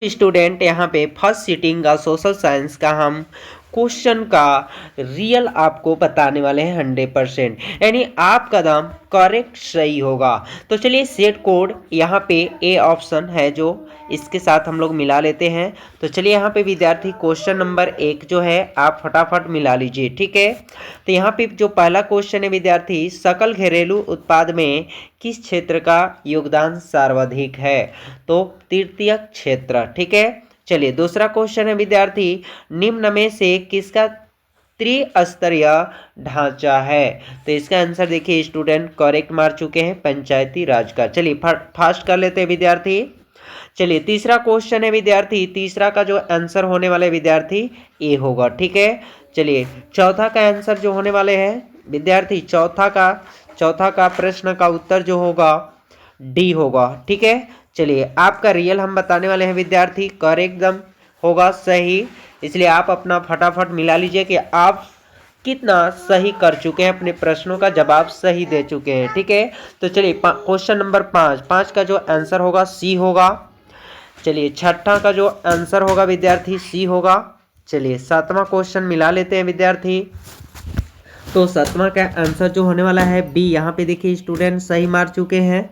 Student यहाँ पे first seating का सोशल साइंस का हम क्वेश्चन का रियल आपको बताने वाले हैं 100%, यानी आपका दाम करेक्ट सही होगा। तो चलिए सेट कोड यहाँ पे ए ऑप्शन है जो इसके साथ हम लोग मिला लेते हैं। तो चलिए यहाँ पे विद्यार्थी क्वेश्चन नंबर 1 जो है आप फटाफट मिला लीजिए, ठीक है। तो यहाँ पे जो पहला क्वेश्चन है विद्यार्थी, सकल घरेलू उत्पाद में किस क्षेत्र का योगदान सर्वाधिक है? तो तृतीय क्षेत्र, ठीक है। चलिए दूसरा क्वेश्चन है विद्यार्थी, निम्न में से किसका त्रिस्तरीय ढांचा है? तो इसका आंसर देखिए स्टूडेंट करेक्ट मार चुके हैं, पंचायती राज का। चलिए फास्ट कर लेते हैं विद्यार्थी। चलिए तीसरा क्वेश्चन है विद्यार्थी, तीसरा का जो आंसर होने वाले विद्यार्थी ए होगा, ठीक है। चलिए चौथा का आंसर जो होने वाले हैं विद्यार्थी, चौथा का प्रश्न का उत्तर जो होगा डी होगा, ठीक है। चलिए आपका रियल हम बताने वाले हैं विद्यार्थी, करेक्ट एकदम होगा सही, इसलिए आप अपना फटाफट मिला लीजिए कि आप कितना सही कर चुके हैं, अपने प्रश्नों का जवाब सही दे चुके हैं, ठीक है। तो चलिए क्वेश्चन नंबर 5 का जो आंसर होगा सी होगा। चलिए छठा का जो आंसर होगा विद्यार्थी सी होगा। चलिए सातवां क्वेश्चन मिला लेते हैं विद्यार्थी। तो सातवां का आंसर जो होने वाला है बी, यहाँ पे देखिए स्टूडेंट सही मार चुके हैं।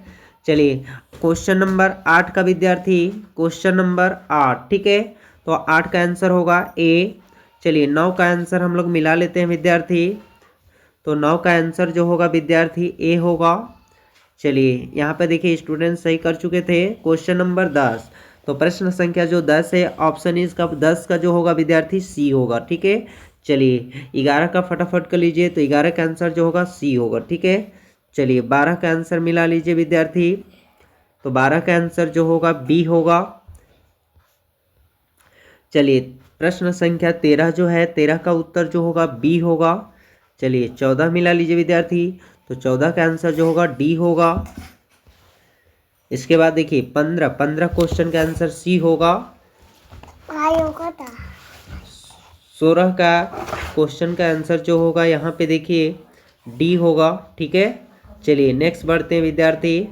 चलिए क्वेश्चन नंबर 8 का विद्यार्थी, क्वेश्चन नंबर 8, ठीक है। तो 8 का आंसर होगा ए। चलिए 9 का आंसर हम लोग मिला लेते हैं विद्यार्थी। तो 9 का आंसर जो होगा विद्यार्थी ए होगा। चलिए यहाँ पे देखिए स्टूडेंट सही कर चुके थे। क्वेश्चन नंबर 10, तो प्रश्न संख्या जो 10 है ऑप्शन इज का 10 का जो होगा विद्यार्थी सी होगा, ठीक है। चलिए 11 का फटाफट कर लीजिए, तो 11 का आंसर जो होगा सी होगा, ठीक है। चलिए 12 का आंसर मिला लीजिए विद्यार्थी। तो 12 का आंसर जो होगा बी होगा। चलिए प्रश्न संख्या 13 जो है 13 का उत्तर जो होगा बी होगा। चलिए 14 मिला लीजिए विद्यार्थी। तो 14 का आंसर जो होगा डी होगा। इसके बाद देखिए 15 क्वेश्चन का आंसर सी होगा। 16 का क्वेश्चन का आंसर जो होगा यहाँ पे देखिए डी होगा, ठीक है। चलिए नेक्स्ट बढ़ते हैं विद्यार्थी,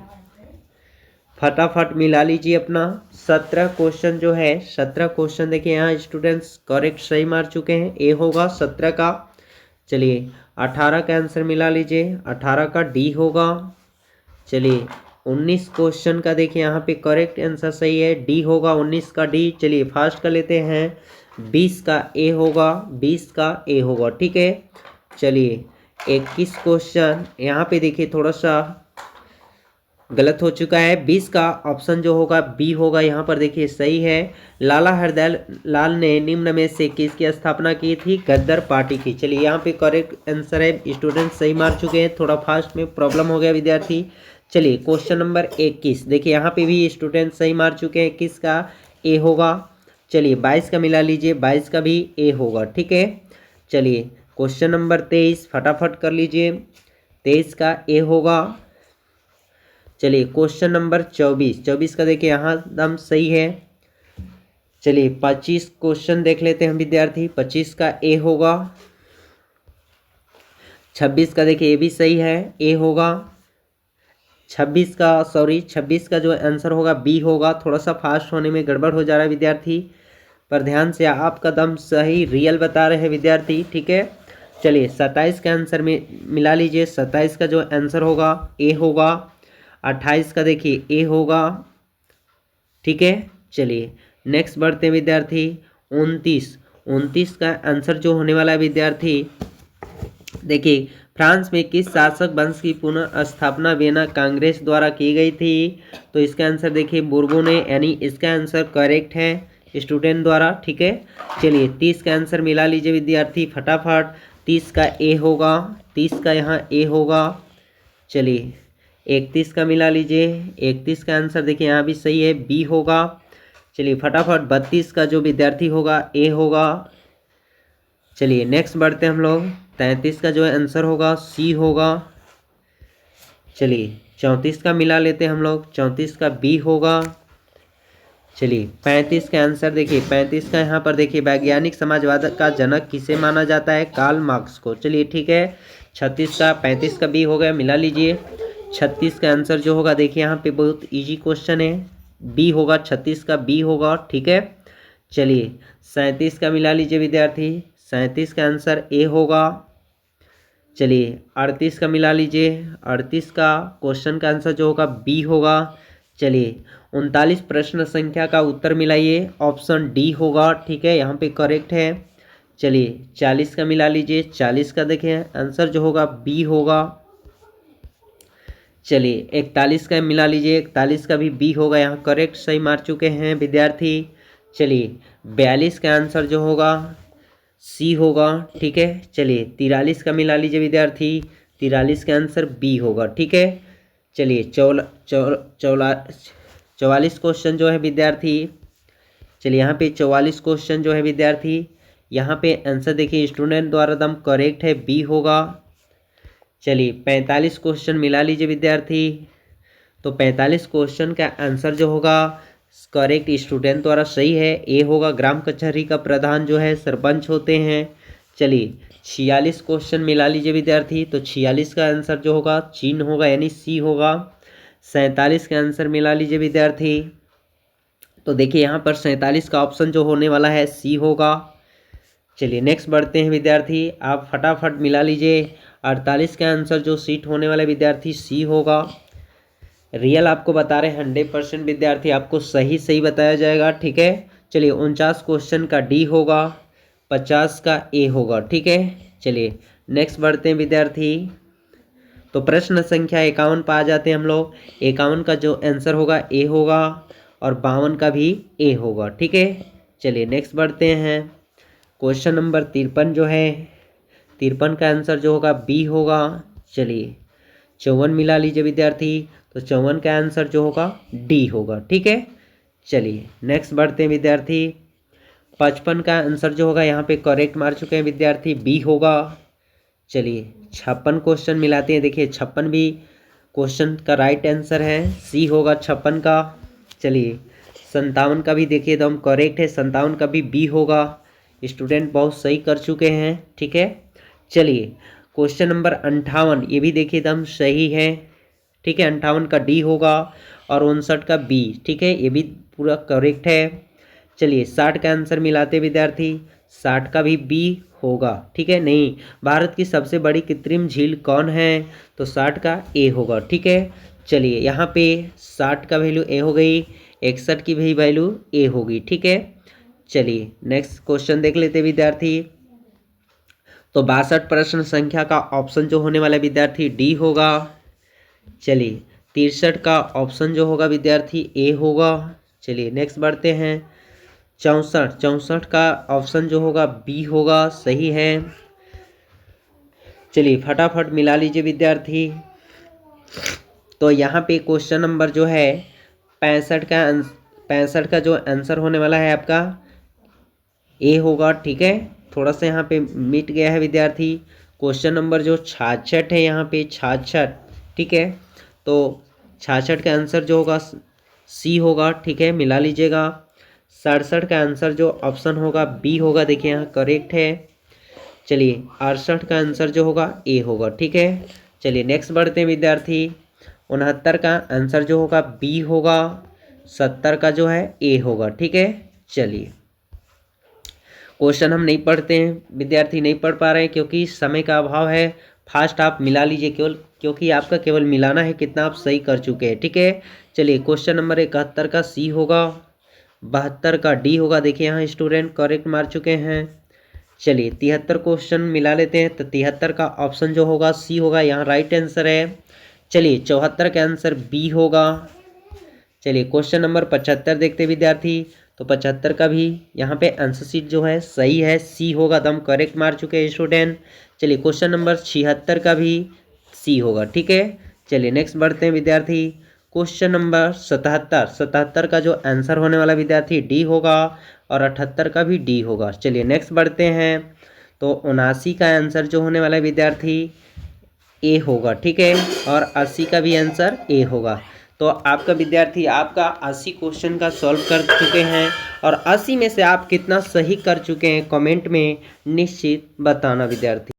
फटाफट मिला लीजिए अपना। 17 क्वेश्चन जो है 17 क्वेश्चन देखिए यहाँ स्टूडेंट्स करेक्ट सही मार चुके हैं, ए होगा 17 का। चलिए 18 का आंसर मिला लीजिए, 18 का डी होगा। चलिए 19 क्वेश्चन का देखिए यहाँ पे करेक्ट आंसर सही है, डी होगा 19 का डी। चलिए फास्ट कर लेते हैं, 20 का ए होगा, 20 का ए होगा, ठीक है। चलिए 21 क्वेश्चन यहाँ पे देखिए थोड़ा सा गलत हो चुका है, 20 का ऑप्शन जो होगा बी होगा, यहाँ पर देखिए सही है। लाला हरदयाल लाल ने निम्न में से किसकी स्थापना की थी? गद्दार पार्टी की। चलिए यहाँ पे करेक्ट आंसर है, स्टूडेंट सही मार चुके हैं, थोड़ा फास्ट में प्रॉब्लम हो गया विद्यार्थी। चलिए क्वेश्चन नंबर 21 देखिए यहाँ पे भी स्टूडेंट सही मार चुके हैं, किसका ए होगा। चलिए 22 का मिला लीजिए, 22 का भी ए होगा, ठीक है। चलिए क्वेश्चन नंबर 23 फटाफट कर लीजिए, 23 का ए होगा। चलिए क्वेश्चन नंबर 24 का देखिए यहाँ दम सही है। चलिए 25 क्वेश्चन देख लेते हैं हम विद्यार्थी, 25 का ए होगा। 26 का देखिए ये भी सही है, ए होगा। 26 का जो आंसर होगा बी होगा। थोड़ा सा फास्ट होने में गड़बड़ हो जा रहा है विद्यार्थी, पर ध्यान से आपका दम सही रियल बता रहे हैं विद्यार्थी, ठीक है। चलिए 27 का आंसर में मिला लीजिए, 27 का जो आंसर होगा ए होगा। 28 का देखिए ए होगा, ठीक है। चलिए नेक्स्ट बढ़ते हैं विद्यार्थी, 29 का आंसर जो होने वाला है विद्यार्थी देखिए, फ्रांस में किस शासक वंश की पुनः स्थापना वियना कांग्रेस द्वारा की गई थी? तो इसका आंसर देखिए बुर्बोने, यानी इसका आंसर करेक्ट है स्टूडेंट द्वारा, ठीक है। चलिए 30 का आंसर मिला लीजिए विद्यार्थी फटाफट, 30 का ए होगा, 30 का यहाँ ए होगा। चलिए 31 का मिला लीजिए, 31 का आंसर देखिए यहाँ भी सही है, बी होगा। चलिए फटाफट 32 का जो विद्यार्थी होगा ए होगा। चलिए नेक्स्ट बढ़ते हैं हम लोग, 33 का जो आंसर होगा सी होगा। चलिए 34 का मिला लेते हैं हम लोग, 34 का बी होगा। चलिए 35 का आंसर देखिए, 35 का यहाँ पर देखिए वैज्ञानिक समाजवाद का जनक किसे माना जाता है? कार्ल मार्क्स को। चलिए ठीक है, 35 का बी हो गया, मिला लीजिए। 36 का आंसर जो होगा देखिए यहाँ पे बहुत इजी क्वेश्चन है, बी होगा, 36 का बी होगा, ठीक है। चलिए 37 का मिला लीजिए विद्यार्थी, 37 का आंसर ए होगा। चलिए 38 का मिला लीजिए, 38 का क्वेश्चन का आंसर जो होगा बी होगा। चलिए 39 प्रश्न संख्या का उत्तर मिलाइए, ऑप्शन डी होगा, ठीक है, यहाँ पे करेक्ट है। चलिए 40 का मिला लीजिए, 40 का देखें आंसर जो होगा बी होगा। चलिए 41 का मिला लीजिए, 41 का भी बी होगा, यहाँ करेक्ट सही मार चुके हैं विद्यार्थी। चलिए 42 का आंसर जो होगा सी होगा, ठीक है। चलिए 43 का मिला लीजिए विद्यार्थी, 43 का आंसर बी होगा, ठीक है। चलिए 44 क्वेश्चन जो है विद्यार्थी, चलिए यहाँ पे 44 क्वेश्चन जो है विद्यार्थी, यहाँ पे आंसर देखिए स्टूडेंट द्वारा दम करेक्ट है, बी होगा। चलिए 45 क्वेश्चन मिला लीजिए विद्यार्थी, तो 45 क्वेश्चन का आंसर जो होगा करेक्ट स्टूडेंट द्वारा सही है, ए होगा। ग्राम कचहरी का प्रधान जो है सरपंच होते हैं। चलिए 46 क्वेश्चन मिला लीजिए विद्यार्थी, तो 46 का आंसर जो होगा चीन होगा, यानी सी होगा। 47 का आंसर मिला लीजिए विद्यार्थी, तो देखिए यहाँ पर 47 का ऑप्शन जो होने वाला है सी होगा। चलिए नेक्स्ट बढ़ते हैं विद्यार्थी, आप फटाफट मिला लीजिए। 48 का आंसर जो सीट होने वाला विद्यार्थी सी होगा। रियल आपको बता रहे हैं 100% विद्यार्थी आपको सही बताया जाएगा, ठीक है। चलिए 49 क्वेश्चन का डी होगा, 50 का ए होगा, ठीक है। चलिए नेक्स्ट बढ़ते हैं विद्यार्थी, तो प्रश्न संख्या 51 पर आ जाते हैं हम लोग। 51 का जो आंसर होगा ए होगा और 52 का भी ए होगा, ठीक है। चलिए नेक्स्ट बढ़ते हैं, क्वेश्चन नंबर 53 जो है 53 का आंसर जो होगा बी होगा। चलिए 54 मिला लीजिए विद्यार्थी, तो 54 का आंसर जो होगा डी होगा, ठीक है। चलिए नेक्स्ट बढ़ते हैं विद्यार्थी, 55 का आंसर जो होगा यहाँ पे करेक्ट मार चुके हैं विद्यार्थी, बी होगा। चलिए 56 क्वेश्चन मिलाते हैं, देखिए 56 भी क्वेश्चन का राइट आंसर है, सी होगा 56 का। चलिए 57 का भी देखिए एकदम करेक्ट है, 57 का भी बी होगा। स्टूडेंट बहुत सही कर चुके हैं, ठीक है। चलिए क्वेश्चन नंबर 58, ये भी देखिए एकदम सही है, ठीक है। 58 का डी होगा और 59 का बी, ठीक है, ये भी पूरा करेक्ट है। चलिए 60 का आंसर मिलाते विद्यार्थी, 60 का भी बी होगा, ठीक है। नहीं, भारत की सबसे बड़ी कृत्रिम झील कौन है, तो 60 का ए होगा, ठीक है। चलिए यहाँ पे 60 का वैल्यू ए हो गई, 61 की भी वैल्यू ए होगी, ठीक है। चलिए नेक्स्ट क्वेश्चन देख लेते विद्यार्थी, तो 62 प्रश्न संख्या का ऑप्शन जो होने वाला विद्यार्थी डी होगा। चलिए 63 का ऑप्शन जो होगा विद्यार्थी ए होगा। चलिए नेक्स्ट बढ़ते हैं, 64 का ऑप्शन जो होगा बी होगा, सही है। चलिए फटाफट मिला लीजिए विद्यार्थी, तो यहाँ पे क्वेश्चन नंबर जो है 65 का जो आंसर होने वाला है आपका ए होगा, ठीक है। थोड़ा सा यहाँ पे मिट गया है विद्यार्थी, क्वेश्चन नंबर जो 66 है यहाँ पे 66, ठीक है। तो 66 का आंसर जो होगा सी होगा, ठीक है, मिला लीजिएगा। 67 का आंसर जो ऑप्शन होगा बी होगा, देखिए यहाँ करेक्ट है। चलिए 68 का आंसर जो होगा ए होगा, ठीक है। चलिए नेक्स्ट बढ़ते हैं विद्यार्थी, 69 का आंसर जो होगा बी होगा, 70 का जो है ए होगा, ठीक है। चलिए क्वेश्चन हम नहीं पढ़ते हैं विद्यार्थी, नहीं पढ़ पा रहे हैं क्योंकि समय का अभाव है। फास्ट आप मिला लीजिए केवल, क्योंकि आपका केवल मिलाना है कितना आप सही कर चुके हैं, ठीक है। चलिए क्वेश्चन नंबर 71 का सी होगा, 72 का डी होगा, देखिए यहाँ स्टूडेंट करेक्ट मार चुके हैं। चलिए 73 क्वेश्चन मिला लेते हैं, तो 73 का ऑप्शन जो होगा सी होगा, यहाँ राइट आंसर है। चलिए 74 का आंसर बी होगा। चलिए क्वेश्चन नंबर 75 देखते विद्यार्थी, तो 75 का भी यहाँ पे आंसर शीट जो है सही है, सी होगा, दम करेक्ट मार चुके हैं स्टूडेंट। चलिए क्वेश्चन नंबर 76 का भी सी होगा, ठीक है। चलिए नेक्स्ट बढ़ते हैं विद्यार्थी, क्वेश्चन नंबर 77 का जो आंसर होने वाला विद्यार्थी डी होगा और 78 का भी डी होगा। चलिए नेक्स्ट बढ़ते हैं, तो 79 का आंसर जो होने वाला विद्यार्थी ए होगा, ठीक है, और 80 का भी आंसर ए होगा। तो आपका विद्यार्थी आपका 80 क्वेश्चन का सॉल्व कर चुके हैं, और 80 में से आप कितना सही कर चुके हैं कमेंट में निश्चित बताना विद्यार्थी।